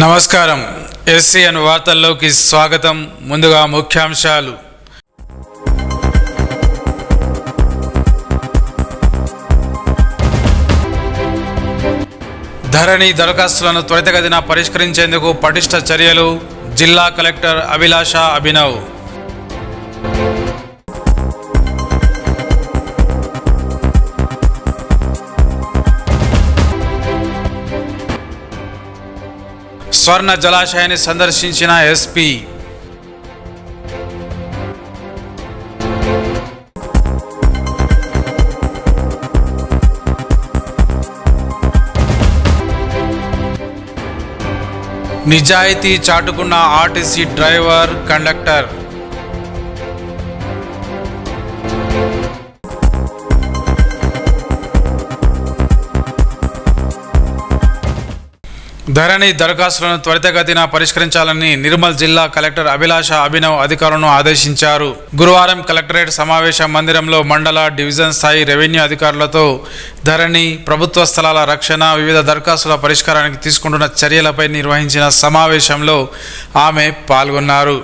నమస్కారం. ఎస్సీఎన్ వార్తల్లోకి స్వాగతం. ముందుగా ముఖ్యాంశాలు. ధరణి దరఖాస్తులను త్వరితగతిన పరిష్కరించేందుకు పటిష్ట చర్యలు. జిల్లా కలెక్టర్ అభిలాష అభినవ్. స్వర్ణ జలాశయాన్ని సందర్శించిన ఎస్పీ. నిజాయితీ చాటుకున్న ఆర్టీసీ డ్రైవర్, కండక్టర్. ధరణి దరఖాస్తులను త్వరితగతిన పరిష్కరించాలని నిర్మల్ జిల్లా కలెక్టర్ అభిలాష అభినవ్ అధికారులను ఆదేశించారు. గురువారం కలెక్టరేట్ సమావేశ మందిరంలో మండల, డివిజన్ స్థాయి రెవెన్యూ అధికారులతో ధరణి, ప్రభుత్వ స్థలాల రక్షణ, వివిధ దరఖాస్తుల పరిష్కారానికి తీసుకుంటున్న చర్యలపై నిర్వహించిన సమావేశంలో ఆమె పాల్గొన్నారు.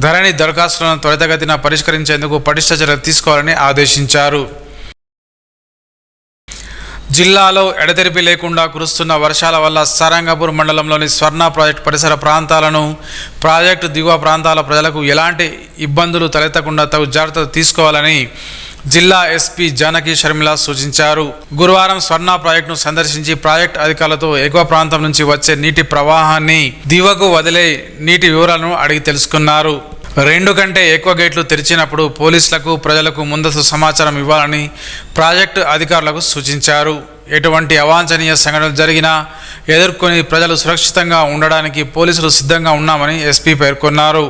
ధరణి దరఖాస్తులను త్వరితగతిన పరిష్కరించేందుకు పటిష్ట చర్యలు తీసుకోవాలని ఆదేశించారు. జిల్లాలో ఎడతెరిపి లేకుండా కురుస్తున్న వర్షాల వల్ల సారంగపూర్ మండలంలోని స్వర్ణ ప్రాజెక్టు పరిసర ప్రాంతాలను, ప్రాజెక్టు దిగువ ప్రాంతాల ప్రజలకు ఎలాంటి ఇబ్బందులు తలెత్తకుండా తగు జాగ్రత్తలు తీసుకోవాలని జిల్లా ఎస్పీ జానకి షర్మిల సూచించారు. గురువారం స్వర్ణ ప్రాజెక్టును సందర్శించి ప్రాజెక్టు అధికారులతో ఎగువ ప్రాంతం నుంచి వచ్చే నీటి ప్రవాహాన్ని, దిగువకు వదిలే నీటి వివరాలను అడిగి తెలుసుకున్నారు. 2 కంటే ఎక్కువ గేట్లు తెరిచినప్పుడు పోలీసులకు, ప్రజలకు ముందస్తు సమాచారం ఇవ్వాలని ప్రాజెక్టు అధికారులకు సూచించారు. ఎటువంటి అవాంఛనీయ సంఘటనలు జరిగినా ఎదుర్కొని ప్రజలు సురక్షితంగా ఉండడానికి పోలీసులు సిద్ధంగా ఉన్నామని ఎస్పీ పేర్కొన్నారు.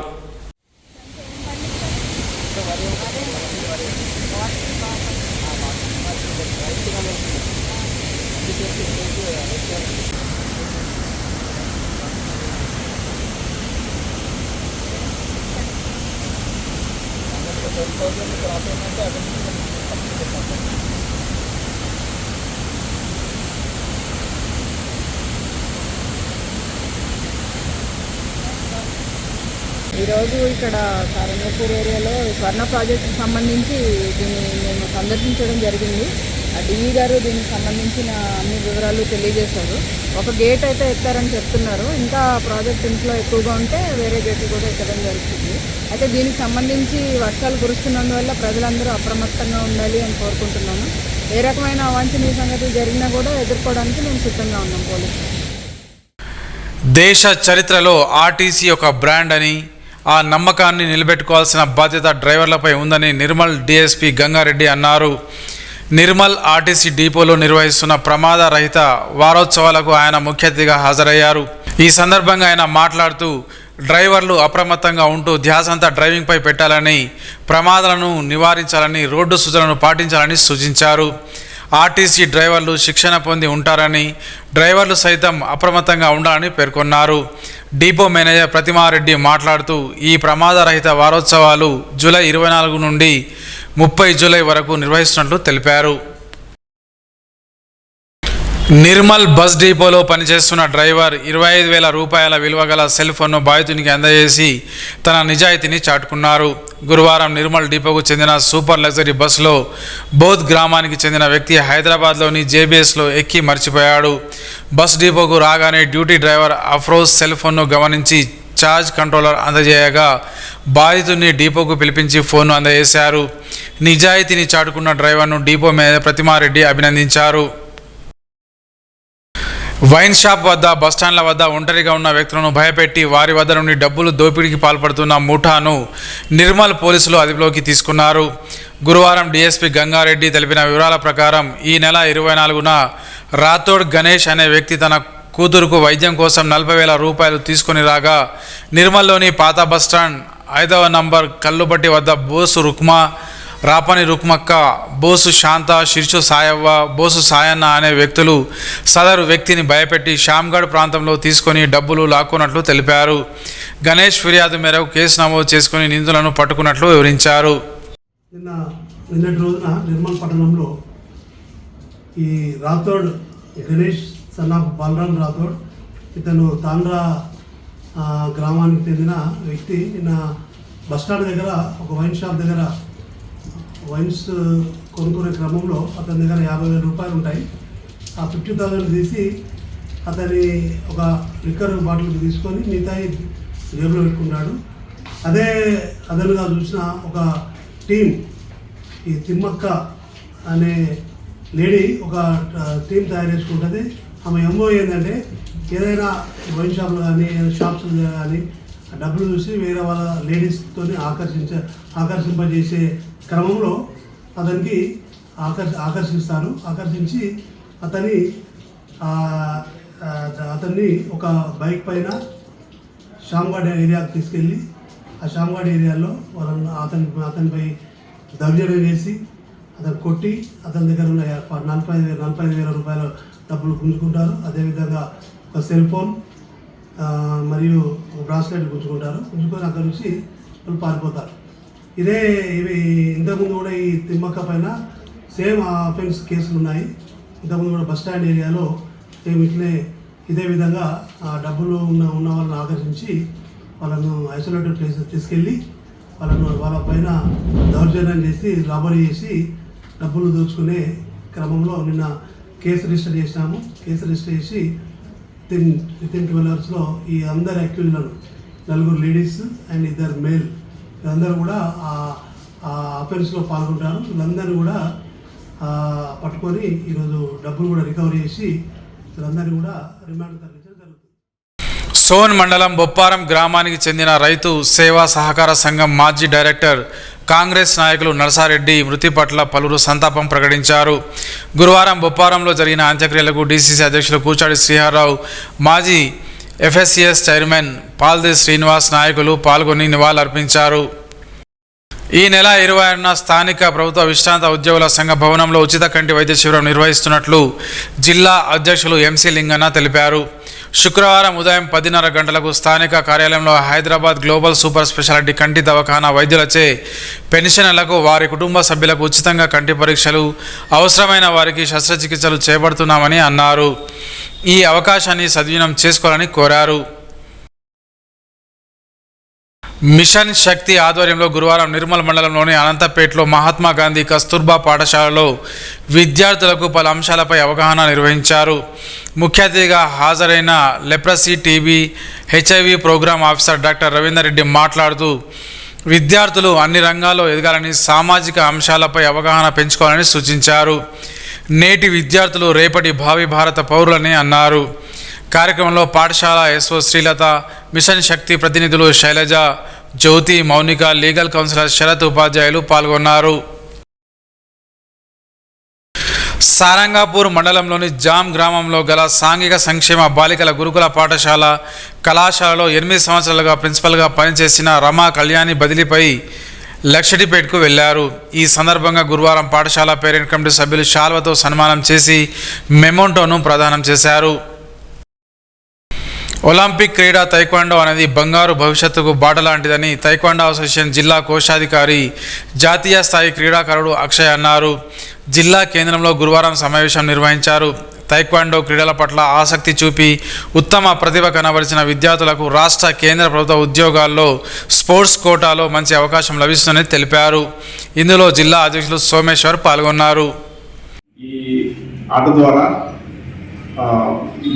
ఈరోజు ఇక్కడ సారంగపూర్ ఏరియాలో స్వర్ణ ప్రాజెక్టుకి సంబంధించి దీన్ని మేము సందర్శించడం జరిగింది. డిఈ గారు దీనికి సంబంధించిన అన్ని వివరాలు తెలియజేశారు. ఒక గేట్ అయితే ఎత్తారని చెప్తున్నారు. ఇంకా ప్రాజెక్ట్ ఇంట్లో ఎక్కువగా ఉంటే వేరే గేట్లు కూడా ఎక్కడం జరుగుతుంది. అయితే దీనికి సంబంధించి వర్షాలు కురుస్తున్నందువల్ల ప్రజలందరూ అప్రమత్తంగా ఉండాలి అని కోరుకుంటున్నాను. ఏ రకమైన అవాంఛనీయ సంగతులు జరిగినా కూడా ఎదుర్కోవడానికి మేము సిద్ధంగా ఉన్నాం. పోలీసులు దేశ చరిత్రలో ఆర్టీసీ ఒక బ్రాండ్ అని, ఆ నమ్మకాన్ని నిలబెట్టుకోవాల్సిన బాధ్యత డ్రైవర్లపై ఉందని నిర్మల్ డిఎస్పీ గంగారెడ్డి అన్నారు. నిర్మల్ ఆర్టీసీ డిపోలో నిర్వహిస్తున్న ప్రమాద రహిత వారోత్సవాలకు ఆయన ముఖ్య అతిథిగా హాజరయ్యారు. ఈ సందర్భంగా ఆయన మాట్లాడుతూ డ్రైవర్లు అప్రమత్తంగా ఉంటూ ధ్యాసంతా డ్రైవింగ్పై పెట్టాలని, ప్రమాదాలను నివారించాలని, రోడ్డు సూచనలను పాటించాలని సూచించారు. ఆర్టీసీ డ్రైవర్లు శిక్షణ పొంది ఉంటారని, డ్రైవర్లు సైతం అప్రమత్తంగా ఉండాలని పేర్కొన్నారు. డిపో మేనేజర్ ప్రతిమారెడ్డి మాట్లాడుతూ ఈ ప్రమాద రహిత వారోత్సవాలు జూలై 24 నుండి 30 జూలై వరకు నిర్వహిస్తున్నట్లు తెలిపారు. నిర్మల్ బస్ డిపోలో పనిచేస్తున్న డ్రైవర్ 25,000 రూపాయల విలువ గల సెల్ ఫోన్ను బాధితునికి అందజేసి తన నిజాయితీని చాటుకున్నారు. గురువారం నిర్మల్ డిపోకు చెందిన సూపర్ లగ్జరీ బస్సులో బోధ్ గ్రామానికి చెందిన వ్యక్తి హైదరాబాద్లోని జేబీఎస్లో ఎక్కి మర్చిపోయాడు. బస్ డిపోకు రాగానే డ్యూటీ డ్రైవర్ అఫ్రోజ్ సెల్ ఫోన్ను గమనించి ఛార్జ్ కంట్రోలర్ అందజేయగా బాధితుడిని డిపోకు పిలిపించి ఫోన్ను అందజేశారు. నిజాయితీని చాటుకున్న డ్రైవర్ను డిపో మేనేజర్ ప్రతిమారెడ్డి అభినందించారు. వైన్ షాప్ వద్ద, బస్టాండ్ల వద్ద ఒంటరిగా ఉన్న వ్యక్తులను భయపెట్టి వారి వద్ద నుండి డబ్బులు దోపిడీకి పాల్పడుతున్న ముఠాను నిర్మల్ పోలీసులు అదుపులోకి తీసుకున్నారు. గురువారం డీఎస్పీ గంగారెడ్డి తెలిపిన వివరాల ప్రకారం ఈ నెల 24న రాథోడ్ గణేష్ అనే వ్యక్తి తన కూతురుకు వైద్యం కోసం 40,000 రూపాయలు తీసుకుని రాగా నిర్మల్లోని పాత బస్టాండ్ 5వ నంబర్ కల్లుబట్టి వద్ద బోసు రుక్మా, రాపని రుక్మక్క, బోసు శాంత, శిర్షు సాయవ్వ, బోసు సాయన్న అనే వ్యక్తులు సదరు వ్యక్తిని భయపెట్టి శ్యామ్గఢ్ ప్రాంతంలో తీసుకొని డబ్బులు లాక్కున్నట్లు తెలిపారు. గణేష్ ఫిర్యాదు మేరకు కేసు నమోదు చేసుకుని నిందితులను పట్టుకున్నట్లు వివరించారు. నిన్నటి రోజున నిర్మల్ పట్టణంలో ఈ రాథోడ్ గణేష్ సన్ ఆఫ్ బలరాం రాథోడ్ ఇతను తాండ్రా గ్రామానికి చెందిన వ్యక్తి. నిన్న బస్టాండ్ దగ్గర ఒక వైన్ షాప్ దగ్గర వైన్స్ కొనుక్కునే క్రమంలో అతని దగ్గర 50,000 రూపాయలు ఉంటాయి. ఆ 50,000 తీసి అతని ఒక లిక్కర్ బాటిల్ తీసుకొని మిగతాయి జేబులో పెట్టుకున్నాడు. అదే అదనుగా చూసిన ఒక టీం, ఈ తిమ్మక్క అనే లేడీ ఒక టీం తయారు చేసుకుంటుంది. ఆమె ఎంఓ ఏంటంటే ఏదైనా వైన్ షాపులు కానీ షాప్స్ కానీ డబ్బులు చూసి వేరే వాళ్ళ లేడీస్తో ఆకర్షింపజేసే క్రమంలో అతనికి ఆకర్షిస్తారు. ఆకర్షించి అతన్ని ఒక బైక్ పైన షామ్ఘాట్ ఏరియాకి తీసుకెళ్ళి ఆ షామ్ఘాట్ ఏరియాలో వాళ్ళని అతనిపై దౌర్జన్యం చేసి అతను కొట్టి అతని దగ్గర ఉన్న 45,000 రూపాయల డబ్బులు గుంజుకుంటారు. అదేవిధంగా ఒక సెల్ ఫోన్ మరియు ఒక బ్రాస్లెట్ గుంజుకుంటారు. గుంజుకొని అక్కడి నుంచి వాళ్ళు పారిపోతారు. ఇవి ఇంతకుముందు కూడా ఈ తిమ్మక్క పైన సేమ్ అఫెన్స్ కేసులు ఉన్నాయి. ఇంతకుముందు కూడా బస్ స్టాండ్ ఏరియాలో సేమ్ ఇదే విధంగా డబ్బులు ఉన్న వాళ్ళని ఆకర్షించి వాళ్ళను ఐసోలేటెడ్ ప్లేసెస్ తీసుకెళ్ళి వాళ్ళ పైన దౌర్జన్యం చేసి రాబరీ చేసి డబ్బులు దోచుకునే క్రమంలో నిన్న కేసు రిజిస్టర్ చేసినాము. కేసు రిజిస్టర్ చేసి వితిన్ 12 అవర్స్లో ఈ అందరు యాక్టివ్లను 4 లేడీస్ అండ్ 2 మేల్ వీళ్ళందరూ కూడా ఆ అఫెన్స్లో పాల్గొంటారు. వీళ్ళందరినీ కూడా పట్టుకొని ఈరోజు డబ్బులు కూడా రికవరీ చేసి వీళ్ళందరినీ కూడా రిమాండ్ తరలించడం జరుగుతుంది. సోన్ మండలం బొప్పారం గ్రామానికి చెందిన రైతు సేవా సహకార సంఘం మాజీ డైరెక్టర్ కాంగ్రెస్ నాయకులు నరసారెడ్డి మృతి పట్ల పలువురు సంతాపం ప్రకటించారు. గురువారం బొప్పారంలో జరిగిన అంత్యక్రియలకు డీసీసీ అధ్యక్షులు కూచాడి శ్రీహర్రావు, మాజీ ఎఫ్ఎస్సిఎస్ చైర్మన్ పాల్దే శ్రీనివాస్ నాయకులు పాల్గొని నివాళులర్పించారు. ఈ నెల 26న స్థానిక ప్రభుత్వ విశ్రాంత ఉద్యోగుల సంఘ భవనంలో ఉచిత కంటి వైద్య శిబిరం నిర్వహిస్తున్నట్లు జిల్లా అధ్యక్షులు ఎంసీ లింగన్న తెలిపారు. శుక్రవారం ఉదయం 10:30 గంటలకు స్థానిక కార్యాలయంలో హైదరాబాద్ గ్లోబల్ సూపర్ స్పెషాలిటీ కంటి దవాఖానా వైద్యులచే పెన్షనర్లకు వారి కుటుంబ సభ్యులకు ఉచితంగా కంటి పరీక్షలు, అవసరమైన వారికి శస్త్రచికిత్సలు చేపడుతున్నామని అన్నారు. ఈ అవకాశాన్ని సద్వినియోగం చేసుకోవాలని కోరారు. మిషన్ శక్తి ఆధ్వర్యంలో గురువారం నిర్మల్ మండలంలోని అనంతపేటలో మహాత్మా గాంధీ కస్తూర్బా పాఠశాలలో విద్యార్థులకు పలు అంశాలపై అవగాహన నిర్వహించారు. ముఖ్య అతిథిగా హాజరైన leprosy, TB, HIV program officer doctor Ravinder Reddy మాట్లాడుతూ విద్యార్థులు అన్ని రంగాల్లో ఎదగాలని, సామాజిక అంశాలపై అవగాహన పెంచుకోవాలని సూచించారు. నేటి విద్యార్థులు రేపటి భావి భారత పౌరులని అన్నారు. కార్యక్రమంలో పాఠశాల ఎస్ఓ శ్రీలత, మిషన్ శక్తి ప్రతినిధులు శైలజ, జ్యోతి, మౌనిక, లీగల్ కౌన్సిలర్ శరత్ ఉపాధ్యాయులు పాల్గొన్నారు. సారంగాపూర్ మండలంలోని జామ్ గ్రామంలో గల సాంఘిక సంక్షేమ బాలికల గురుకుల పాఠశాల కళాశాలలో 8 సంవత్సరాలుగా ప్రిన్సిపల్గా పనిచేసిన రమా కళ్యాణి బదిలీపై లక్షటిపేటకు వెళ్లారు. ఈ సందర్భంగా గురువారం పాఠశాల పేరెంట్ కమిటీ సభ్యులు శాల్వతో సన్మానం చేసి మెమోంటోను ప్రదానం చేశారు. ఒలింపిక్ క్రీడా తైక్వాండో అనేది బంగారు భవిష్యత్తుకు బాట లాంటిదని తైక్వాండో అసోసియేషన్ జిల్లా కోశాధికారి, జాతీయ స్థాయి క్రీడాకారుడు అక్షయ్ అన్నారు. జిల్లా కేంద్రంలో గురువారం సమావేశం నిర్వహించారు. తైక్వాండో క్రీడల పట్ల ఆసక్తి చూపి ఉత్తమ ప్రతిభ కనబరిచిన విద్యార్థులకు రాష్ట్ర, కేంద్ర ప్రభుత్వ ఉద్యోగాల్లో స్పోర్ట్స్ కోటాలో మంచి అవకాశం లభిస్తుందని తెలిపారు. ఇందులో జిల్లా అధ్యక్షులు సోమేశ్వర్ పాల్గొన్నారు. ఈ ఆట ద్వారా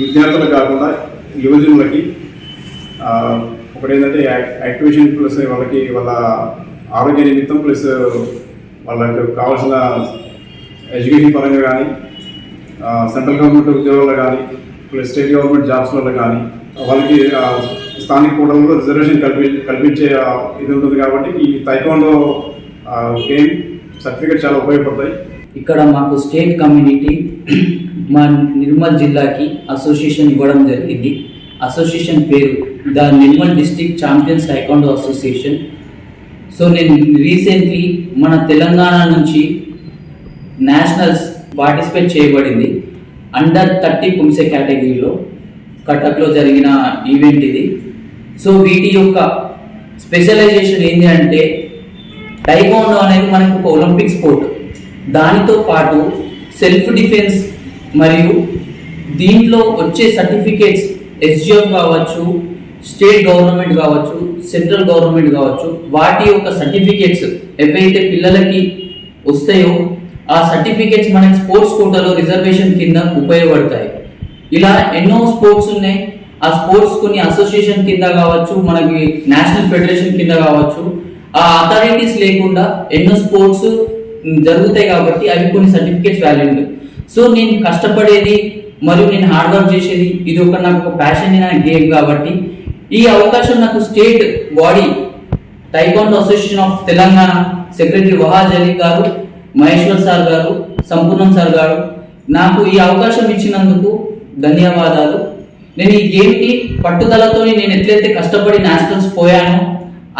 విద్యార్థులు కాకుండా యువజనులకి ఒకటేంటంటే యాక్టివేషన్ ప్లస్ వాళ్ళకి వాళ్ళ ఆరోగ్య నిమిత్తం ప్లస్ వాళ్ళకి కావాల్సిన ఎడ్యుకేషన్ పరంగా కానీ సెంట్రల్ గవర్నమెంట్ ఉద్యోగాల్లో కానీ ప్లస్ స్టేట్ గవర్నమెంట్ జాబ్స్లలో కానీ వాళ్ళకి స్థానిక కోటాలలో రిజర్వేషన్ కల్పించే ఇది ఉంటుంది. కాబట్టి ఈ తైక్వాండో గేమ్ సర్టిఫికేట్ చాలా ఉపయోగపడతాయి. ఇక్కడ మాకు స్టేట్ కమ్యూనిటీ మా నిర్మల్ జిల్లాకి అసోసియేషన్ ఇవ్వడం జరిగింది. అసోసియేషన్ పేరు the Nirmal district champions taekwondo association. So నేను రీసెంట్లీ మన తెలంగాణ నుంచి నేషనల్స్ పార్టిసిపేట్ చేయబడింది. అండర్ 30 పుంసే కేటగిరీలో కటక్లో జరిగిన ఈవెంట్ ఇది. సో వీటి యొక్క స్పెషలైజేషన్ ఏంటి అంటే టైక్వాండో అనేది మనకు ఒక ఒలింపిక్ స్పోర్ట్. దానితో పాటు సెల్ఫ్ డిఫెన్స్ మరియు దీంట్లో వచ్చే సర్టిఫికేట్స్ ఎస్జిఎఫ్ కావచ్చు, స్టేట్ గవర్నమెంట్ కావచ్చు, సెంట్రల్ గవర్నమెంట్ కావచ్చు, వాటి యొక్క సర్టిఫికేట్స్ ఏవైతే పిల్లలకి వస్తాయో ఆ సర్టిఫికేట్స్ మనకి స్పోర్ట్స్ కోటాలో రిజర్వేషన్ కింద ఉపయోగపడతాయి. ఇలా ఎన్నో స్పోర్ట్స్ ఉన్నాయి. ఆ స్పోర్ట్స్ కొన్ని అసోసియేషన్ కింద కావచ్చు, మనకి నేషనల్ ఫెడరేషన్ కింద కావచ్చు, ఆ అథారిటీస్ లేకుండా ఎన్నో స్పోర్ట్స్ జరుగుతాయి కాబట్టి అవి కొన్ని సర్టిఫికేట్స్ వాల్యూడ్. సో నేను కష్టపడేది మరియు నేను హార్డ్ వర్క్ చేసేది ఇది నాకు ఒక ప్యాషన్ అయిన గేమ్ కాబట్టి ఈ అవకాశం నాకు state body taekwondo association of Telangana secretary Wahaj Ali garu, Maheshwar sir గారు, సంపూర్ణం సార్ గారు నాకు ఈ అవకాశం ఇచ్చినందుకు ధన్యవాదాలు. నేను ఈ గేమ్కి పట్టుదలతో నేను ఎట్లయితే కష్టపడి నేషనల్స్ పోయానో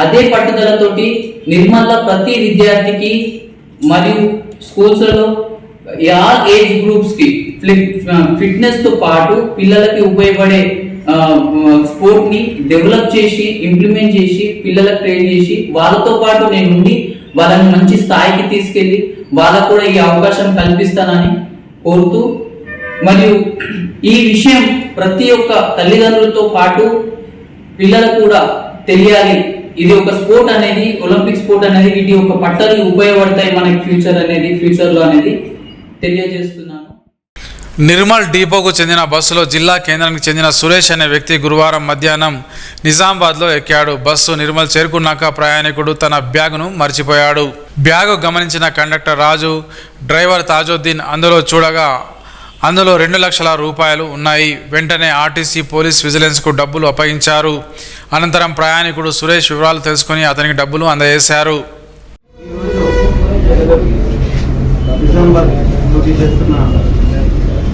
అదే పట్టుదలతోటి నిర్మల్లో ప్రతి విద్యార్థికి మరియు స్కూల్స్లలో ఆల్ ఏజ్ గ్రూప్స్కి ఫిట్నెస్తో పాటు పిల్లలకి ఉపయోగపడే స్పోర్ట్ని డెవలప్ చేసి ఇంప్లిమెంట్ చేసి పిల్లలకు ట్రైన్ చేసి వాళ్ళతో పాటు నేను ఉండి వాళ్ళని మంచి స్థాయికి తీసుకెళ్ళి వాళ్ళకు కూడా ఈ అవకాశం కల్పిస్తానని కోరుతూ, మరియు ఈ విషయం ప్రతి ఒక్క తల్లిదండ్రులతో పాటు పిల్లలకు కూడా తెలియాలి. ఇది ఒక స్పోర్ట్ అనేది, ఒలింపిక్ స్పోర్ట్ అనేది వీటి యొక్క పట్టాలు ఉపయోగపడతాయి మనకి ఫ్యూచర్లో అనేది తెలియజేస్తున్నాను. నిర్మల్ డిపోకు చెందిన బస్సులో జిల్లా కేంద్రానికి చెందిన సురేష్ అనే వ్యక్తి గురువారం మధ్యాహ్నం నిజామాబాద్లో ఎక్కాడు. బస్సు నిర్మల్ చేరుకున్నాక ప్రయాణికుడు తన బ్యాగును మర్చిపోయాడు. బ్యాగు గమనించిన కండక్టర్ రాజు, డ్రైవర్ తాజుద్దీన్ అందులో 2 లక్షల రూపాయలు ఉన్నాయి. వెంటనే ఆర్టీసీ పోలీస్ విజిలెన్స్కు డబ్బులు అప్పగించారు. అనంతరం ప్రయాణికుడు సురేష్ వివరాలు తెలుసుకుని అతనికి డబ్బులు అందజేశారు.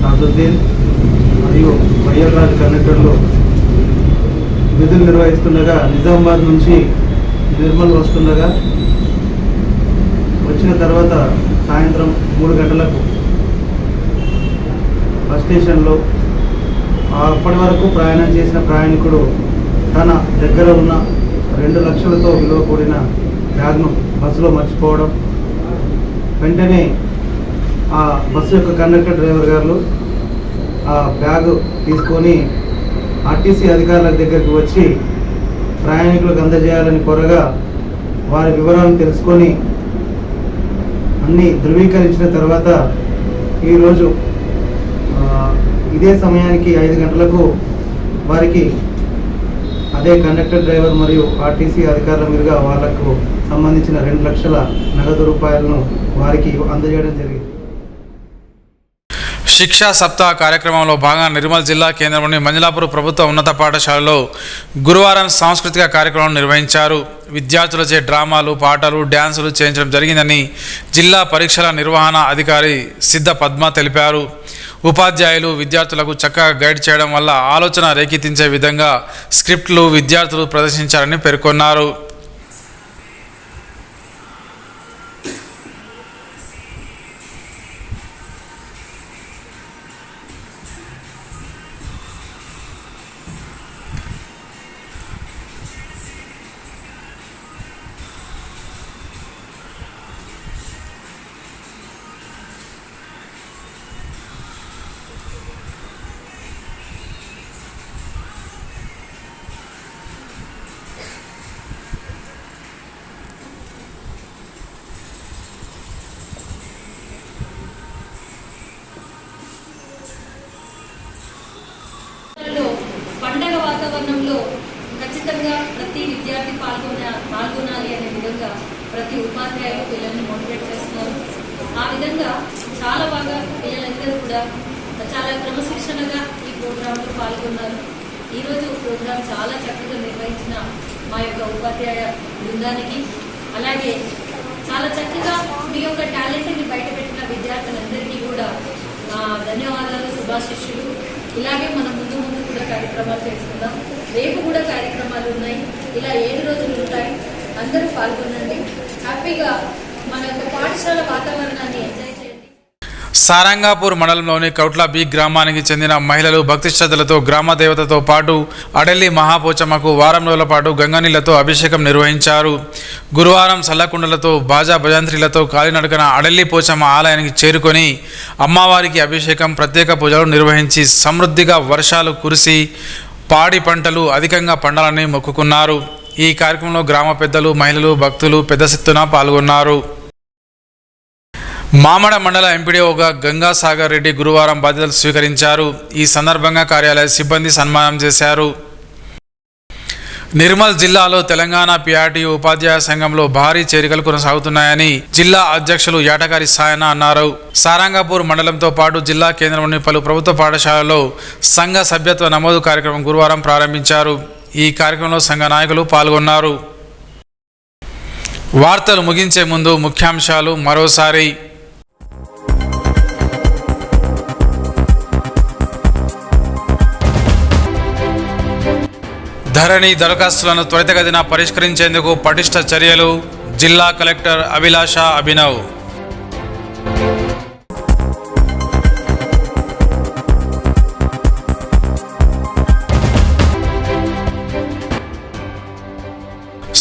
తాజుద్దీన్ మరియు వైఎల్రాజ్ కండక్టర్లు విధులు నిర్వహిస్తుండగా నిజామాబాద్ నుంచి నిర్మల్ వస్తుండగా వచ్చిన తర్వాత సాయంత్రం 3 గంటలకు బస్ స్టేషన్లో అప్పటి వరకు ప్రయాణం చేసిన ప్రయాణికుడు తన దగ్గర ఉన్న 2 లక్షలతో విలువ కూడిన బ్యాగ్ను బస్సులో మర్చిపోవడం, వెంటనే ఆ బస్సు యొక్క కండక్టర్ డ్రైవర్ గారు ఆ బ్యాగు తీసుకొని ఆర్టీసీ అధికారుల దగ్గరికి వచ్చి ప్రయాణికులకు అందజేయాలని కోరగా వారి వివరాలను తెలుసుకొని అన్నీ ధృవీకరించిన తర్వాత ఈరోజు ఇదే సమయానికి 5 గంటలకు వారికి అదే కండక్టర్ డ్రైవర్ మరియు ఆర్టీసీ అధికారుల మీదుగా వాళ్లకు సంబంధించిన 2 లక్షల నగదు రూపాయలను వారికి అందజేయడం జరిగింది. శిక్షా సప్తాహ కార్యక్రమంలో భాగంగా నిర్మల్ జిల్లా కేంద్రంలోని మంజలాపూర్ ప్రభుత్వ ఉన్నత పాఠశాలలో గురువారం సాంస్కృతిక కార్యక్రమం నిర్వహించారు. విద్యార్థులచే డ్రామాలు, పాటలు, డ్యాన్సులు చేయించడం జరిగిందని జిల్లా పరీక్షల నిర్వహణ అధికారి సిద్ధ పద్మ తెలిపారు. ఉపాధ్యాయులు విద్యార్థులకు చక్కగా గైడ్ చేయడం వల్ల ఆలోచన రేకెత్తించే విధంగా స్క్రిప్ట్లు విద్యార్థులు ప్రదర్శించారని పేర్కొన్నారు. పండగ వాతావరణంలో ఖచ్చితంగా ప్రతి విద్యార్థి పాల్గొనాలి అనే విధంగా ప్రతి ఉపాధ్యాయులు పిల్లల్ని మోటివేట్ చేస్తున్నారు. ఆ విధంగా చాలా బాగా పిల్లలందరూ కూడా చాలా క్రమశిక్షణగా ఈ ప్రోగ్రాంలో పాల్గొన్నారు. ఈరోజు ప్రోగ్రాం చాలా చక్కగా నిర్వహించిన మా యొక్క ఉపాధ్యాయ బృందానికి, అలాగే చాలా చక్కగా మీ యొక్క టాలెంట్ని బయటపెట్టిన విద్యార్థులందరికీ కూడా ధన్యవాదాలు, శుభాశిష్యులు. ఇలాగే మనం ముందు కూడా కార్యక్రమాలు చేసుకుందాం. రేపు కూడా కార్యక్రమాలు ఉన్నాయి. ఇలా 7 రోజులు ఉంటాయి. అందరూ పాల్గొనండి. హ్యాపీగా మన యొక్క పాఠశాల వాతావరణాన్ని ఎంజాయ్ చేయండి. సారంగాపూర్ మండలంలోని కౌట్ల బి గ్రామానికి చెందిన మహిళలు భక్తి శ్రద్ధలతో గ్రామ దేవతతో పాటు అడెల్లి మహాపోచమ్మకు వారం రోజుల పాటు గంగానీళ్లతో అభిషేకం నిర్వహించారు. గురువారం సల్లకుండలతో బాజా భజంత్రీలతో కాలినడకన అడెల్లి పోచమ్మ ఆలయానికి చేరుకొని అమ్మవారికి అభిషేకం, ప్రత్యేక పూజలు నిర్వహించి సమృద్ధిగా వర్షాలు కురిసి పాడి పంటలు అధికంగా పండాలని మొక్కుకున్నారు. ఈ కార్యక్రమంలో గ్రామ పెద్దలు, మహిళలు, భక్తులు పెద్ద ఎత్తున పాల్గొన్నారు. మామడ మండల ఎంపీడీఓగా గంగాసాగర్ రెడ్డి గురువారం బాధ్యతలు స్వీకరించారు. ఈ సందర్భంగా కార్యాలయ సిబ్బంది సన్మానం చేశారు. నిర్మల్ జిల్లాలో తెలంగాణ పిఆర్టీ ఉపాధ్యాయ సంఘంలో భారీ చేరికలు కొనసాగుతున్నాయని జిల్లా అధ్యక్షులు యాటగారి సాయన అన్నారు. సారంగపూర్ మండలంతో పాటు జిల్లా కేంద్రంలోని పలు ప్రభుత్వ పాఠశాలల్లో సంఘ సభ్యత్వ నమోదు కార్యక్రమం గురువారం ప్రారంభించారు. ఈ కార్యక్రమంలో సంఘ నాయకులు పాల్గొన్నారు. వార్తలు ముగించే ముందు ముఖ్యాంశాలు మరోసారి. ధరణి దరఖాస్తులను త్వరితగతిన పరిష్కరించేందుకు పటిష్ట చర్యలు. జిల్లా కలెక్టర్ అభిలాష అభినవ్.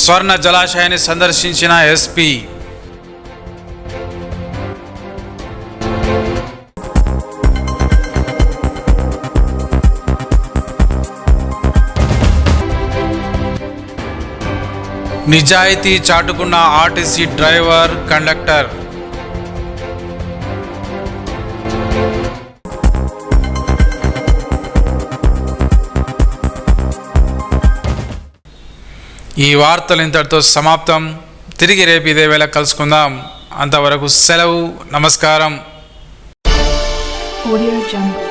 స్వర్ణ జలాశయాన్ని సందర్శించిన ఎస్పీ. నిజాయితీ చాటుకున్న ఆర్టీసీ డ్రైవర్, కండక్టర్. ఈ వార్తలు ఇంతటితో సమాప్తం. తిరిగి రేపు ఇదే వేళ కలుసుకుందాం. అంతవరకు సెలవు. నమస్కారం. Audio Jungle.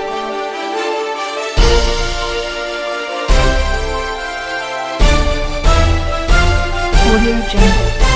Audio Jungle.